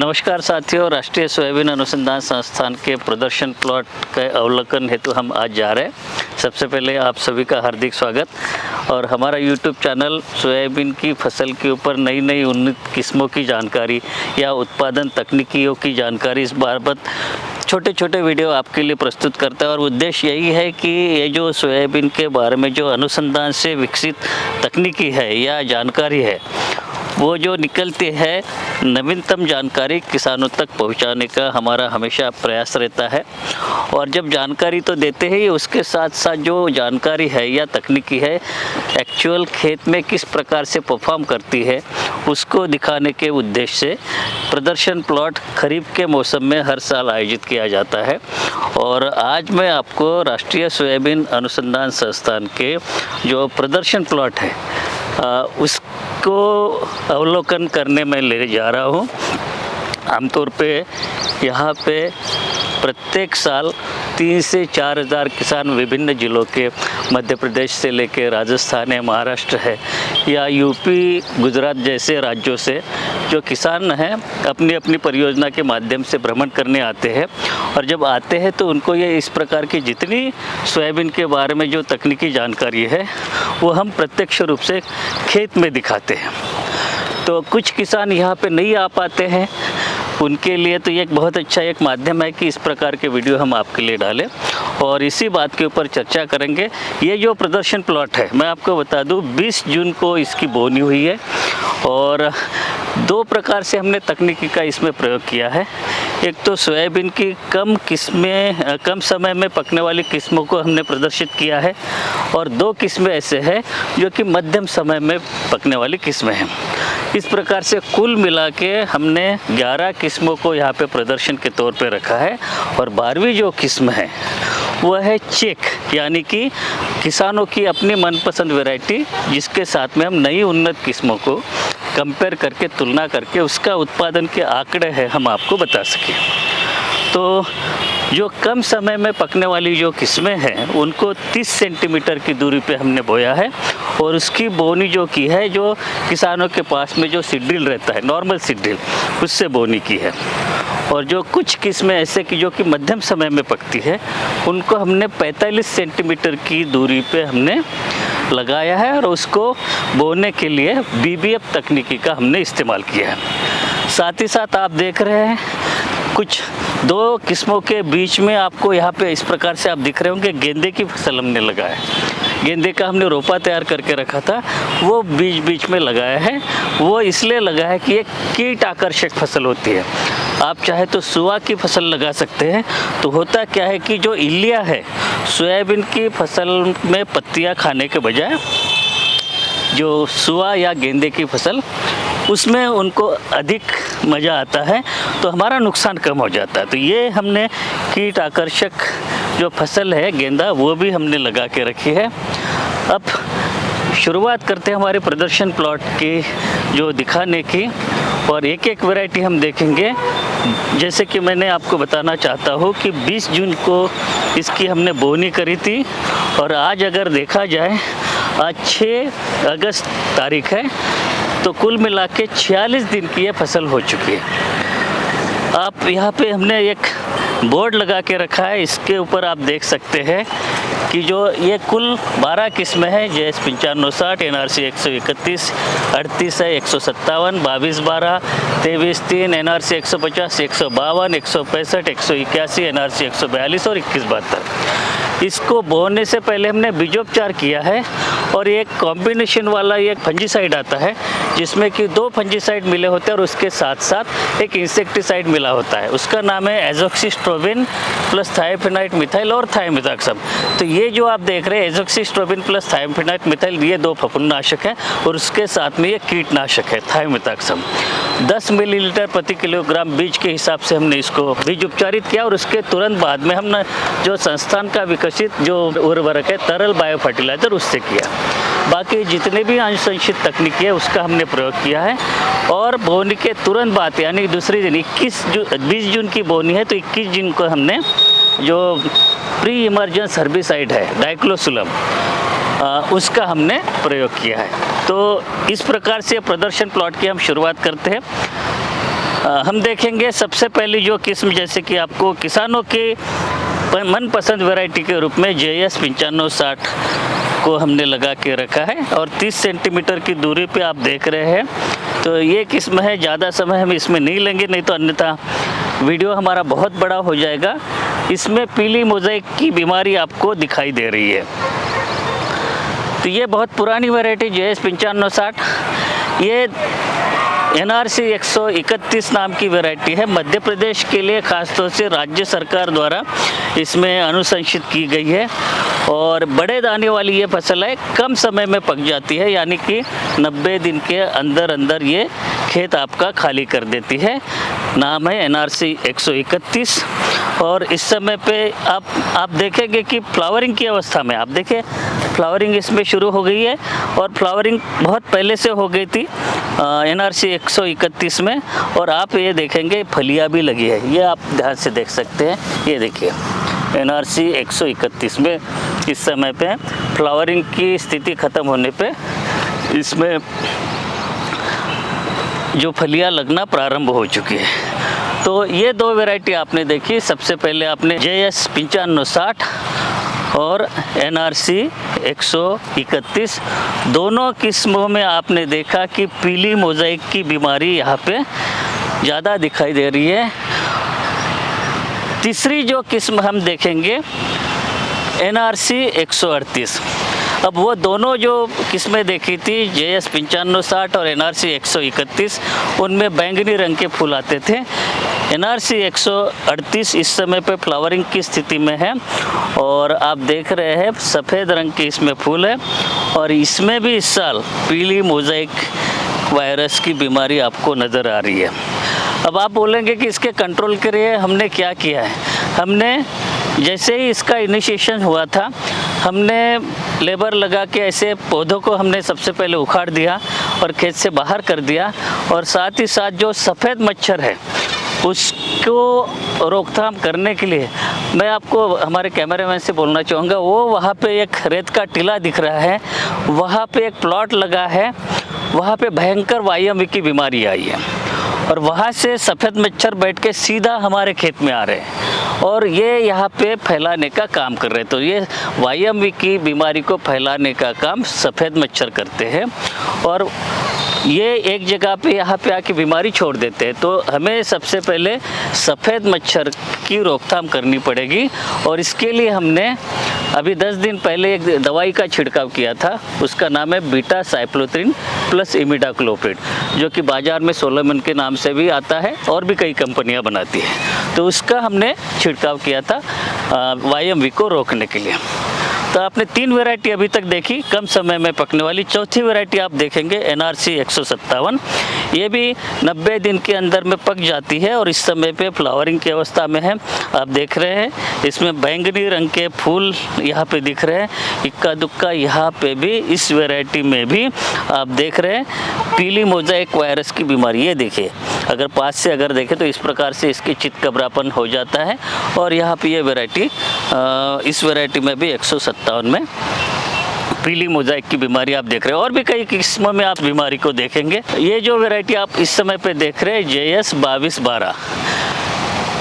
नमस्कार साथियों, राष्ट्रीय सोयाबीन अनुसंधान संस्थान के प्रदर्शन प्लॉट के अवलोकन हेतु हम आज जा रहे हैं। सबसे पहले आप सभी का हार्दिक स्वागत। और हमारा YouTube चैनल सोयाबीन की फसल के ऊपर नई नई उन्नत किस्मों की जानकारी या उत्पादन तकनीकियों की जानकारी इस बाबत छोटे छोटे वीडियो आपके लिए प्रस्तुत करता है। और उद्देश्य यही है कि ये जो सोयाबीन के बारे में जो अनुसंधान से विकसित तकनीकी है या जानकारी है, वो जो निकलती है नवीनतम जानकारी किसानों तक पहुंचाने का हमारा हमेशा प्रयास रहता है। और जब जानकारी तो देते हैं, उसके साथ साथ जो जानकारी है या तकनीकी है एक्चुअल खेत में किस प्रकार से परफॉर्म करती है, उसको दिखाने के उद्देश्य से प्रदर्शन प्लॉट खरीफ के मौसम में हर साल आयोजित किया जाता है। और आज मैं आपको राष्ट्रीय सोयाबीन अनुसंधान संस्थान के जो प्रदर्शन प्लॉट है उसको अवलोकन करने में ले जा रहा हूँ। आमतौर पे यहाँ पे प्रत्येक साल 3 से 4 हज़ार किसान विभिन्न जिलों के मध्य प्रदेश से लेकर राजस्थान है, महाराष्ट्र है या यूपी, गुजरात जैसे राज्यों से जो किसान हैं अपनी अपनी परियोजना के माध्यम से भ्रमण करने आते हैं। और जब आते हैं तो उनको ये इस प्रकार की जितनी सोयाबीन के बारे में जो तकनीकी जानकारी है वो हम प्रत्यक्ष रूप से खेत में दिखाते हैं। तो कुछ किसान यहाँ पे नहीं आ पाते हैं, उनके लिए तो ये एक बहुत अच्छा एक माध्यम है कि इस प्रकार के वीडियो हम आपके लिए डालें और इसी बात के ऊपर चर्चा करेंगे। ये जो प्रदर्शन प्लॉट है, मैं आपको बता दूं 20 जून को इसकी बोनी हुई है और 2 प्रकार से हमने तकनीकी का इसमें प्रयोग किया है। एक तो सोयाबीन की कम समय में पकने वाली किस्मों को हमने प्रदर्शित किया है और 2 किस्में ऐसे हैं जो कि मध्यम समय में पकने वाली किस्में हैं। इस प्रकार से कुल मिला के हमने 11 किस्मों को यहाँ पे प्रदर्शन के तौर पे रखा है। और 12वीं जो किस्म है वह है चेक, यानी कि किसानों की अपनी मनपसंद वैरायटी, जिसके साथ में हम नई उन्नत किस्मों को कंपेयर करके तुलना करके उसका उत्पादन के आंकड़े हैं हम आपको बता सकें। तो जो कम समय में पकने वाली जो किस्में हैं उनको 30 सेंटीमीटर की दूरी पे हमने बोया है और उसकी बोनी जो की है जो किसानों के पास में जो सीड ड्रिल रहता है, नॉर्मल सीड ड्रिल, उससे बोनी की है। और जो कुछ किस्में ऐसे की जो कि मध्यम समय में पकती है उनको हमने 45 सेंटीमीटर की दूरी पे हमने लगाया है और उसको बोने के लिए BBF तकनीकी का हमने इस्तेमाल किया है। साथ ही साथ आप देख रहे हैं कुछ 2 किस्मों के बीच में आपको यहाँ पे इस प्रकार से आप दिख रहे होंगे गेंदे की फसल हमने लगाया है। गेंदे का हमने रोपा तैयार करके रखा था, वो बीच बीच में लगाया है। वो इसलिए लगा है कि एक कीट आकर्षक फसल होती है। आप चाहे तो सुआ की फसल लगा सकते हैं। तो होता क्या है कि जो इल्लियाँ है सोयाबीन की फसल में पत्तियाँ खाने के बजाय जो सुआ या गेंदे की फसल उसमें उनको अधिक मज़ा आता है, तो हमारा नुकसान कम हो जाता है। तो ये हमने कीट आकर्षक जो फसल है गेंदा वो भी हमने लगा के रखी है। अब शुरुआत करते हैं हमारे प्रदर्शन प्लॉट की जो दिखाने की और एक एक वैरायटी हम देखेंगे। जैसे कि मैंने आपको बताना चाहता हूँ कि 20 जून को इसकी हमने बोनी करी थी और आज अगर देखा जाए आज 6 अगस्त तारीख है, तो कुल मिला के 46 दिन की ये फसल हो चुकी है। आप यहाँ पे हमने एक बोर्ड लगा के रखा है, इसके ऊपर आप देख सकते हैं कि जो ये कुल 12 किस्में हैं, JS 9560, NRC 131, 38 है, 157, 2212, 23-3, NRC 150, 152, 165, 181, NRC 142 और 2172। इसको बोने से पहले हमने बीजोपचार किया है और एक कॉम्बिनेशन वाला एक फंजीसाइड आता है जिसमें कि 2 फंजीसाइड मिले होते हैं और उसके साथ साथ एक इंसेक्टिसाइड मिला होता है। उसका नाम है एजोक्सिस्ट्रोबिन प्लस थायोफेनाइट मिथाइल और थायोमिथाक्सम। तो ये जो आप देख रहे हैं एजोक्सिस्ट्रोबिन प्लस थायोफेनाइट मिथाइल, ये 2 फफूंदनाशक है और उसके साथ में ये कीटनाशक है थायोमिथाक्सम। 10 मिलीलीटर प्रति किलोग्राम बीज के हिसाब से हमने इसको बीज उपचारित किया और उसके तुरंत बाद में हमने जो संस्थान का विकसित जो उर्वरक है तरल बायो फर्टिलाइजर उससे किया। बाकी जितने भी अनुशंसित तकनीकी है उसका हमने प्रयोग किया है। और बोनी के तुरंत बाद यानी दूसरी दिन 20 जून की बोनी है, तो 21 जून को हमने जो प्री इमर्जेंस हर्बिसाइड है डाइक्लोसुलम उसका हमने प्रयोग किया है। तो इस प्रकार से प्रदर्शन प्लॉट की हम शुरुआत करते हैं। हम देखेंगे सबसे पहली जो किस्म, जैसे कि आपको किसानों के मनपसंद वैरायटी के रूप में JS 9560 को हमने लगा के रखा है और 30 सेंटीमीटर की दूरी पे आप देख रहे हैं। तो ये किस्म है, ज़्यादा समय हम इसमें नहीं लेंगे, नहीं तो अन्यथा वीडियो हमारा बहुत बड़ा हो जाएगा। इसमें पीली मोज़ेक की बीमारी आपको दिखाई दे रही है। तो ये बहुत पुरानी वैरायटी JS 9560, ये NRC 131 नाम की वैरायटी है। मध्य प्रदेश के लिए खासतौर से राज्य सरकार द्वारा इसमें अनुशंसित की गई है और बड़े दाने वाली ये फसल है, कम समय में पक जाती है, यानी कि 90 दिन के अंदर अंदर ये खेत आपका खाली कर देती है। नाम है NRC 131 और इस समय पे आप देखेंगे कि फ्लावरिंग की अवस्था में, आप देखें फ्लावरिंग इसमें शुरू हो गई है और फ्लावरिंग बहुत पहले से हो गई थी NRC 131 में। और आप ये देखेंगे फलियाँ भी लगी है, ये आप ध्यान से देख सकते हैं। ये देखिए NRC 131 में इस समय पे फ्लावरिंग की स्थिति ख़त्म होने पे इसमें जो फलियाँ लगना प्रारंभ हो चुकी है। तो ये दो वैरायटी आपने देखी। सबसे पहले आपने JS 9560 और NRC 131, दोनों किस्मों में आपने देखा कि पीली मोज़ेक की बीमारी यहाँ पे ज़्यादा दिखाई दे रही है। तीसरी जो किस्म हम देखेंगे NRC 138। अब वो दोनों जो किस्में देखी थी JS 9560 और NRC 131, उनमें बैंगनी रंग के फूल आते थे। NRC 138 इस समय पे फ्लावरिंग की स्थिति में है और आप देख रहे हैं सफ़ेद रंग के इसमें फूल है और इसमें भी इस साल पीली मोज़ेक वायरस की बीमारी आपको नज़र आ रही है। अब आप बोलेंगे कि इसके कंट्रोल के लिए हमने क्या किया है। हमने जैसे ही इसका इनिशिएशन हुआ था, हमने लेबर लगा के ऐसे पौधों को हमने सबसे पहले उखाड़ दिया और खेत से बाहर कर दिया और साथ ही साथ जो सफ़ेद मच्छर है उसको रोकथाम करने के लिए मैं आपको हमारे कैमरामैन से बोलना चाहूँगा, वो वहाँ पे एक रेत का टीला दिख रहा है, वहाँ पे एक प्लॉट लगा है, वहाँ पे भयंकर वायम की बीमारी आई है और वहाँ से सफ़ेद मच्छर बैठ के सीधा हमारे खेत में आ रहे हैं और ये यहाँ पे फैलाने का काम कर रहे हैं। तो ये वायम की बीमारी को फैलाने का काम सफ़ेद मच्छर करते हैं और ये एक जगह पे यहाँ पे आके बीमारी छोड़ देते हैं। तो हमें सबसे पहले सफ़ेद मच्छर की रोकथाम करनी पड़ेगी और इसके लिए हमने अभी 10 दिन पहले एक दवाई का छिड़काव किया था, उसका नाम है बीटा साइक्लोथ्रिन प्लस इमिडाक्लोप्रिड, जो कि बाज़ार में सोलोमन के नाम से भी आता है और भी कई कंपनियां बनाती है। तो उसका हमने छिड़काव किया था वायम को रोकने के लिए। तो आपने 3 वैरायटी अभी तक देखी कम समय में पकने वाली। चौथी वैरायटी आप देखेंगे NRC 157, ये भी 90 दिन के अंदर में पक जाती है और इस समय पे फ्लावरिंग की अवस्था में है। आप देख रहे हैं इसमें बैंगनी रंग के फूल यहाँ पे दिख रहे हैं, इक्का दुक्का यहाँ पे भी इस वैरायटी में भी आप देख रहे हैं पीली मोज़ेक वायरस की बीमारी। ये देखिए अगर पास से अगर देखें तो इस प्रकार से इसकी चितकबरापन हो जाता है और यहाँ पे ये वैरायटी इस वैरायटी में भी 157 में पीली मोज़ेक की बीमारी आप देख रहे हैं और भी कई किस्मों में आप बीमारी को देखेंगे। ये जो वैरायटी आप इस समय पे देख रहे हैं JS 2212,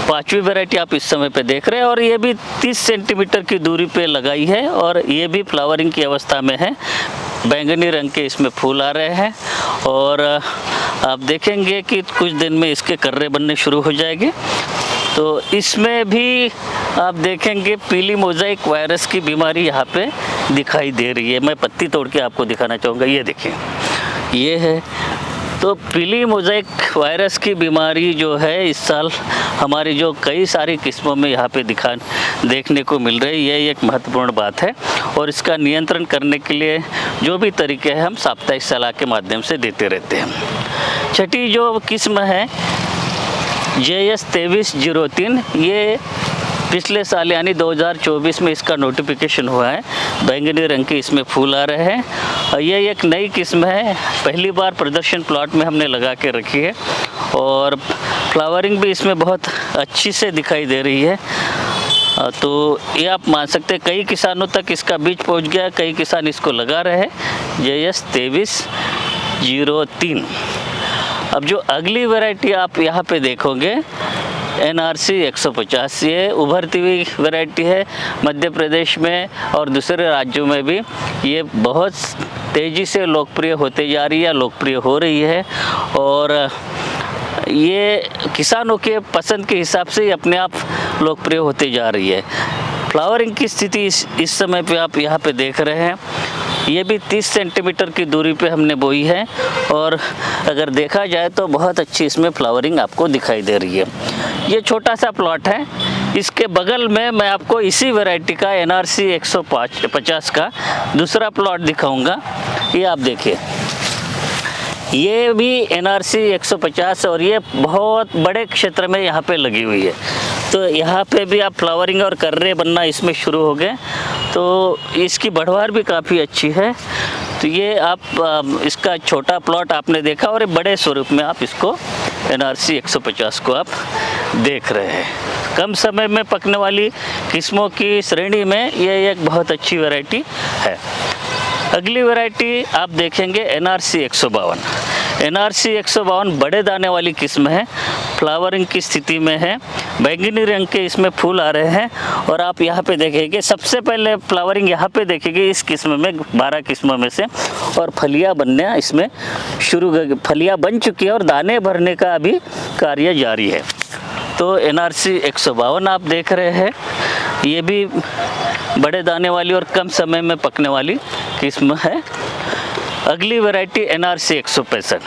5वीं वैरायटी आप इस समय पे देख रहे हैं और ये भी 30 सेंटीमीटर की दूरी पे लगाई है और ये भी फ्लावरिंग की अवस्था में है। बैंगनी रंग के इसमें फूल आ रहे हैं और आप देखेंगे कि कुछ दिन में इसके कर्रे बनने शुरू हो जाएंगे। तो इसमें भी आप देखेंगे पीली मोज़ेक वायरस की बीमारी यहाँ पे दिखाई दे रही है। मैं पत्ती तोड़ के आपको दिखाना चाहूँगा, ये देखिए ये है। तो पीली मोज़ेक वायरस की बीमारी जो है इस साल हमारी जो कई सारी किस्मों में यहाँ पे देखने को मिल रही है, ये एक महत्वपूर्ण बात है और इसका नियंत्रण करने के लिए जो भी तरीके हैं हम साप्ताहिक सलाह के माध्यम से देते रहते हैं। छठी जो किस्म है JS 2303, ये पिछले साल यानी 2024 में इसका नोटिफिकेशन हुआ है। बैंगनी रंग के इसमें फूल आ रहे हैं और ये एक नई किस्म है, पहली बार प्रदर्शन प्लॉट में हमने लगा के रखी है और फ्लावरिंग भी इसमें बहुत अच्छी से दिखाई दे रही है। तो ये आप मान सकते हैं कई किसानों तक इसका बीज पहुंच गया, कई किसान इसको लगा रहे हैं। JS 2303। अब जो अगली वैरायटी आप यहाँ पे देखोगे NRC 150, ये उभरती हुई वैरायटी है मध्य प्रदेश में और दूसरे राज्यों में भी ये बहुत तेज़ी से लोकप्रिय होते जा रही है, लोकप्रिय हो रही है। और ये किसानों के पसंद के हिसाब से ही अपने आप लोकप्रिय होते जा रही है। फ्लावरिंग की स्थिति इस समय पे आप यहाँ पे देख रहे हैं, ये भी 30 सेंटीमीटर की दूरी पे हमने बोई है और अगर देखा जाए तो बहुत अच्छी इसमें फ्लावरिंग आपको दिखाई दे रही है। ये छोटा सा प्लॉट है, इसके बगल में मैं आपको इसी वैरायटी का NRC 150 का दूसरा प्लॉट दिखाऊंगा। ये आप देखिए, ये भी NRC 150 और ये बहुत बड़े क्षेत्र में यहाँ पे लगी हुई है। तो यहाँ पे भी आप फ्लावरिंग और कर्रे बनना इसमें शुरू हो गए, तो इसकी बढ़वार भी काफ़ी अच्छी है। तो ये आप इसका छोटा प्लॉट आपने देखा और बड़े स्वरूप में आप इसको NRC 150 को आप देख रहे हैं। कम समय में पकने वाली किस्मों की श्रेणी में ये एक बहुत अच्छी वैरायटी है। अगली वैरायटी आप देखेंगे NRC 152। NRC 152 बड़े दाने वाली किस्म है, फ्लावरिंग की स्थिति में है, बैंगनी रंग के इसमें फूल आ रहे हैं। और आप यहाँ पे देखेंगे सबसे पहले फ्लावरिंग यहाँ पे देखेंगे इस किस्म में 12 किस्मों में से, और फलियाँ बनना इसमें फलियाँ बन चुकी है और दाने भरने का अभी कार्य जारी है। तो NRC 152 आप देख रहे हैं, ये भी बड़े दाने वाली और कम समय में पकने वाली किस्म है। अगली वैरायटी NRC 165,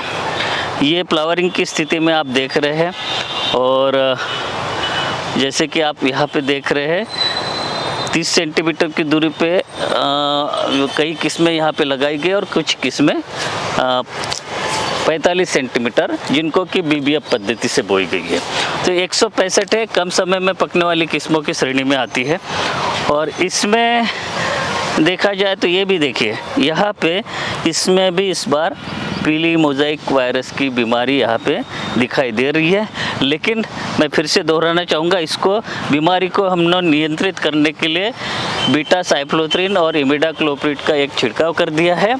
ये फ्लावरिंग की स्थिति में आप देख रहे हैं और जैसे कि आप यहाँ पे देख रहे हैं 30 सेंटीमीटर की दूरी पे कई किस्में यहाँ पे लगाई गई और कुछ किस्में 45 सेंटीमीटर जिनको कि BBF पद्धति से बोई गई है। तो 165 है, कम समय में पकने वाली किस्मों की श्रेणी में आती है। और इसमें देखा जाए तो ये भी देखिए, यहाँ पे इसमें भी इस बार पीली मोज़ेक वायरस की बीमारी यहाँ पे दिखाई दे रही है। लेकिन मैं फिर से दोहराना चाहूँगा, इसको बीमारी को हमने नियंत्रित करने के लिए बीटा साइक्लोथ्रिन और इमिडाक्लोप्रिड का एक छिड़काव कर दिया है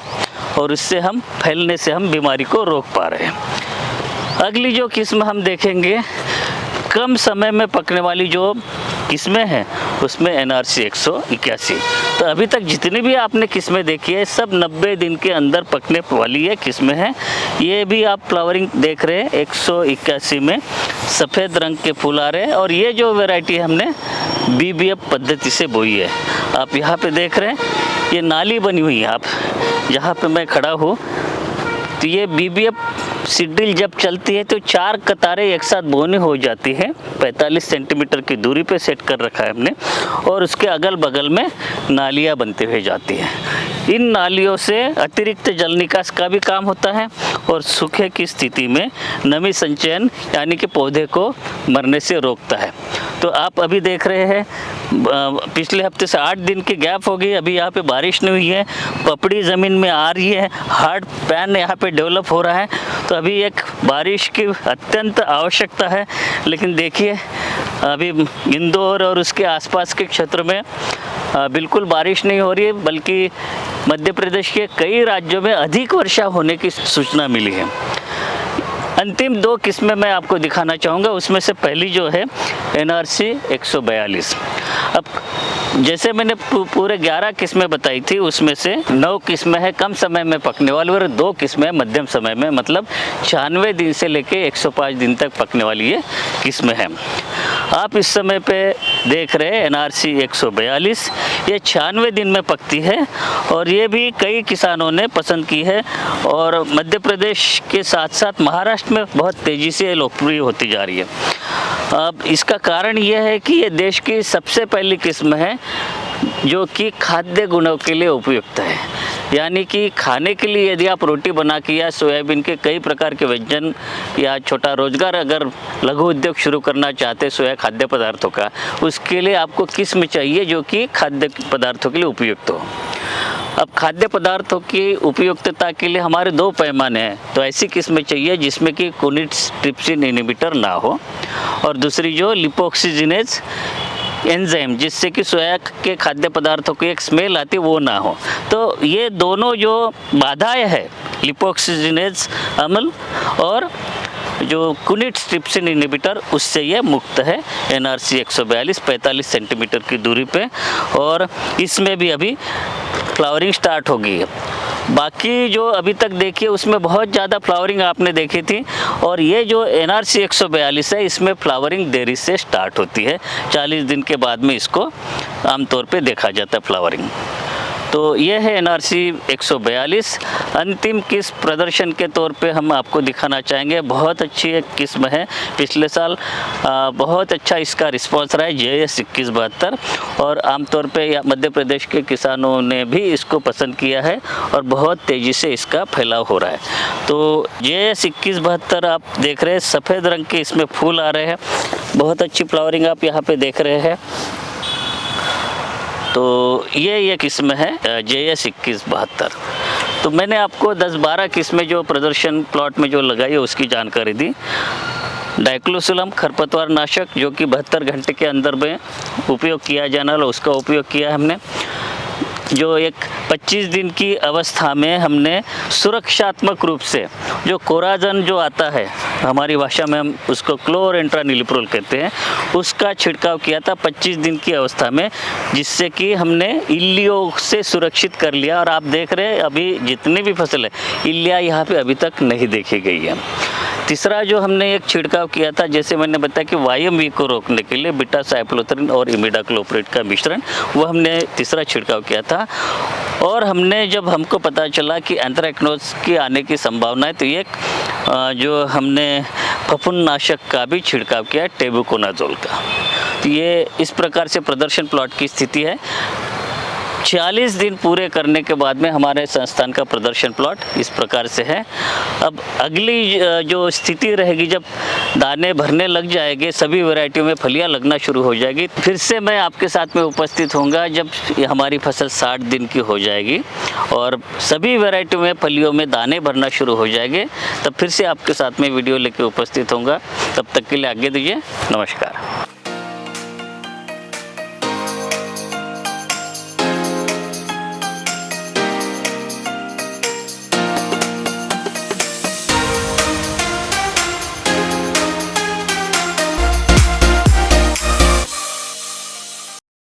और इससे हम फैलने से हम बीमारी को रोक पा रहे हैं। अगली जो किस्म हम देखेंगे कम समय में पकने वाली जो किस्में हैं उसमें NRC 181। तो अभी तक जितनी भी आपने किस्में देखी है सब 90 दिन के अंदर पकने वाली ये किस्में हैं। ये भी आप फ्लावरिंग देख रहे हैं 181 में सफ़ेद रंग के फूल आ रहे हैं और ये जो वैरायटी हमने BBF पद्धति से बोई है। आप यहाँ पे देख रहे हैं ये नाली बनी हुई है, आप जहाँ पे मैं खड़ा हूँ तो ये BBF सीड्रिल जब चलती है तो 4 कतारें एक साथ बोनी हो जाती है। 45 सेंटीमीटर की दूरी पे सेट कर रखा है हमने और उसके अगल बगल में नालियाँ बनते हुए जाती हैं। इन नालियों से अतिरिक्त जल निकास का भी काम होता है और सूखे की स्थिति में नमी संचयन यानी कि पौधे को मरने से रोकता है। तो आप अभी देख रहे हैं पिछले हफ्ते से 8 दिन की गैप हो गई, अभी यहाँ पे बारिश नहीं हुई है, पपड़ी ज़मीन में आ रही है, हार्ड पैन यहाँ पे डेवलप हो रहा है। तो अभी एक बारिश की अत्यंत आवश्यकता है। लेकिन देखिए अभी इंदौर और उसके आसपास के क्षेत्र में बिल्कुल बारिश नहीं हो रही है, बल्कि मध्य प्रदेश के कई राज्यों में अधिक वर्षा होने की सूचना मिली है। अंतिम 2 किस्में मैं आपको दिखाना चाहूँगा, उसमें से पहली जो है NRC 142। अब जैसे मैंने पूरे 11 किस्में बताई थी उसमें से 9 किस्में हैं कम समय में पकने वाली और 2 किस्में मध्यम समय में, मतलब 96 दिन से लेके 105 दिन तक पकने वाली ये किस्में हैं। आप इस समय पे देख रहे हैं NRC 142, ये 96 दिन में पकती है और ये भी कई किसानों ने पसंद की है और मध्य प्रदेश के साथ साथ महाराष्ट्र में बहुत तेज़ी से लोकप्रिय होती जा रही है। अब इसका कारण ये है कि ये देश की सबसे पहली किस्म है जो कि खाद्य गुणों के लिए उपयुक्त है। यानी कि खाने के लिए यदि आप रोटी बना के या सोयाबीन के कई प्रकार के व्यंजन या छोटा रोजगार अगर लघु उद्योग शुरू करना चाहते हैं सोया खाद्य पदार्थों का, उसके लिए आपको किस्म चाहिए जो कि खाद्य पदार्थों के लिए उपयुक्त हो। अब खाद्य पदार्थों की उपयुक्तता के लिए हमारे 2 पैमाने हैं। तो ऐसी किस्में चाहिए जिसमें कि कोनिट्स ट्रिप्सिन इनहिबिटर ना हो और दूसरी जो लिपोक्सिजिनेज एंजाइम जिससे कि सोया के खाद्य पदार्थों की एक स्मेल आती है वो ना हो। तो ये दोनों जो बाधाएं हैं लिपोक्सिजीनेज अम्ल और जो कुनिट स्ट्रिप्सिन इनहिबिटर उससे ये मुक्त है। NRC 142 45 सेंटीमीटर की दूरी पे, और इसमें भी अभी फ्लावरिंग स्टार्ट हो गई है। बाकी जो अभी तक देखिए उसमें बहुत ज़्यादा फ्लावरिंग आपने देखी थी, और ये जो NRC 142 है इसमें फ्लावरिंग देरी से स्टार्ट होती है। 40 दिन के बाद में इसको आमतौर पे देखा जाता है फ्लावरिंग। तो ये है NRC 142। अंतिम किस्म प्रदर्शन के तौर पे हम आपको दिखाना चाहेंगे। बहुत अच्छी एक किस्म है, पिछले साल बहुत अच्छा इसका रिस्पांस रहा है JS 2172, और आमतौर पे मध्य प्रदेश के किसानों ने भी इसको पसंद किया है और बहुत तेज़ी से इसका फैलाव हो रहा है। तो JS 2172 आप देख रहे हैं, सफ़ेद रंग के इसमें फूल आ रहे हैं, बहुत अच्छी फ्लावरिंग आप यहाँ पे देख रहे हैं। तो ये किस्म है JS 2172। तो मैंने आपको 10-12 किस्में जो प्रदर्शन प्लॉट में जो लगाई है उसकी जानकारी दी। डाइक्लोसुलम खरपतवार नाशक जो कि 72 घंटे के अंदर में उपयोग किया जाने वाला, उसका उपयोग किया हमने। जो एक 25 दिन की अवस्था में हमने सुरक्षात्मक रूप से जो कोराजन जो आता है, हमारी भाषा में हम उसको क्लोरेंट्रानिलिप्रोल कहते हैं, उसका छिड़काव किया था 25 दिन की अवस्था में, जिससे कि हमने इल्लियों से सुरक्षित कर लिया। और आप देख रहे हैं अभी जितनी भी फसल है, इल्लियाँ यहाँ पे अभी तक नहीं देखी गई है। तीसरा जो हमने एक छिड़काव किया था, जैसे मैंने बताया कि YMV को रोकने के लिए बीटा साइक्लोथरिन और इमिडाक्लोप्रिड का मिश्रण, वो हमने तीसरा छिड़काव किया था। और हमने जब हमको पता चला कि एंथ्रेक्नोज की आने की संभावना है, तो ये जो हमने फफूंदनाशक का भी छिड़काव किया है, टेबुकोनाजोल का। तो ये इस प्रकार से प्रदर्शन प्लॉट की स्थिति है। 40 दिन पूरे करने के बाद में हमारे संस्थान का प्रदर्शन प्लॉट इस प्रकार से है। अब अगली जो स्थिति रहेगी, जब दाने भरने लग जाएंगे, सभी वैरायटियों में फलियां लगना शुरू हो जाएगी, फिर से मैं आपके साथ में उपस्थित होऊंगा जब हमारी फसल 60 दिन की हो जाएगी और सभी वैरायटियों में फलियों में दाने भरना शुरू हो जाएंगे, तब फिर से आपके साथ में वीडियो लेके उपस्थित होऊंगा। तब तक के लिए आज्ञा दीजिए, नमस्कार।